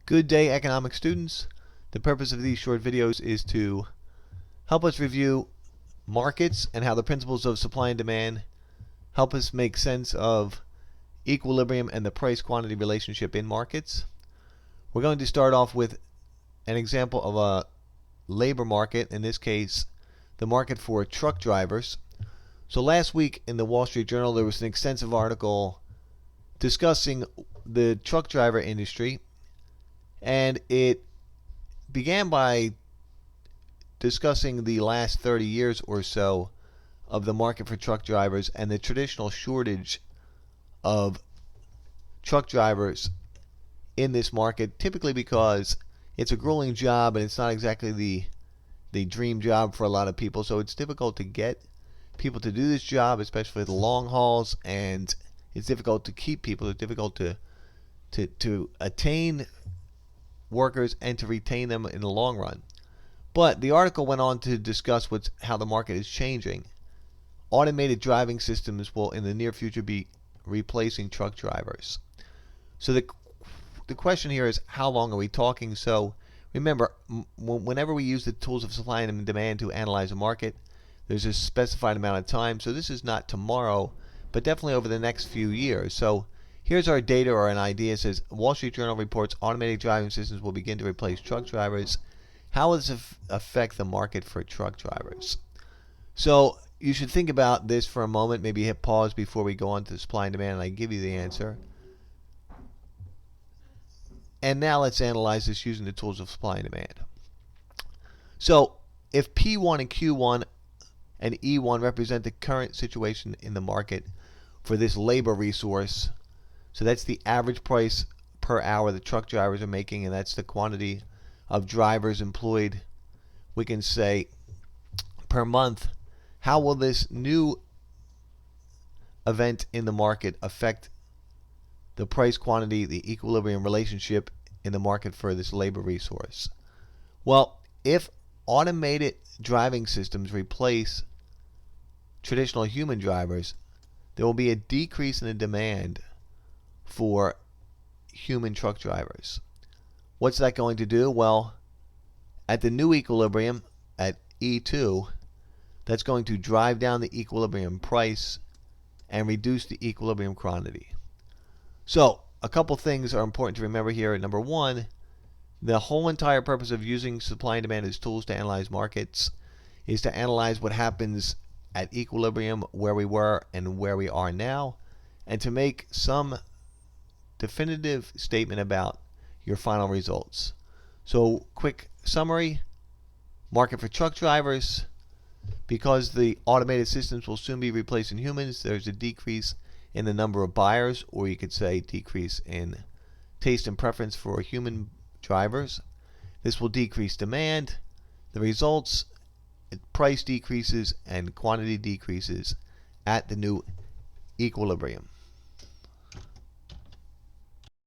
Good day, economic students. The purpose of these short videos is to help us review markets and how the principles of supply and demand help us make sense of equilibrium and the price-quantity relationship in markets. We're going to start off with an example of a labor market, in this case the market for truck drivers. So last week in the Wall Street Journal there was an extensive article discussing the truck driver industry, and it began by discussing the last 30 years or so of the market for truck drivers and the traditional shortage of truck drivers in this market, typically because it's a grueling job and it's not exactly the dream job for a lot of people. So it's difficult to get people to do this job, especially the long hauls, and it's difficult to keep people. It's difficult to attain workers and to retain them in the long run. But the article went on to discuss how the market is changing. Automated driving systems will in the near future be replacing truck drivers. So the question here is, how long are we talking? So remember, whenever we use the tools of supply and demand to analyze a market, there's a specified amount of time. So this is not tomorrow, but definitely over the next few years. So here's our data, or an idea. It says Wall Street Journal reports automated driving systems will begin to replace truck drivers. How will this affect the market for truck drivers? So you should think about this for a moment. Maybe hit pause before we go on to supply and demand, and I give you the answer. And now let's analyze this using the tools of supply and demand. So if P1 and Q1 and E1 represent the current situation in the market for this labor resource, so that's the average price per hour the truck drivers are making, and that's the quantity of drivers employed, we can say, per month. How will this new event in the market affect the price quantity, the equilibrium relationship in the market for this labor resource? Well, if automated driving systems replace traditional human drivers, there will be a decrease in the demand for human truck drivers. What's that going to do? Well, at the new equilibrium at E2, that's going to drive down the equilibrium price and reduce the equilibrium quantity. So a couple things are important to remember here. Number one, the whole entire purpose of using supply and demand as tools to analyze markets is to analyze what happens at equilibrium, where we were and where we are now, and to make some definitive statement about your final results. So quick summary: market for truck drivers, because the automated systems will soon be replacing humans, there's a decrease in the number of buyers, or you could say decrease in taste and preference for human drivers. This will decrease demand. The results: price decreases and quantity decreases at the new equilibrium.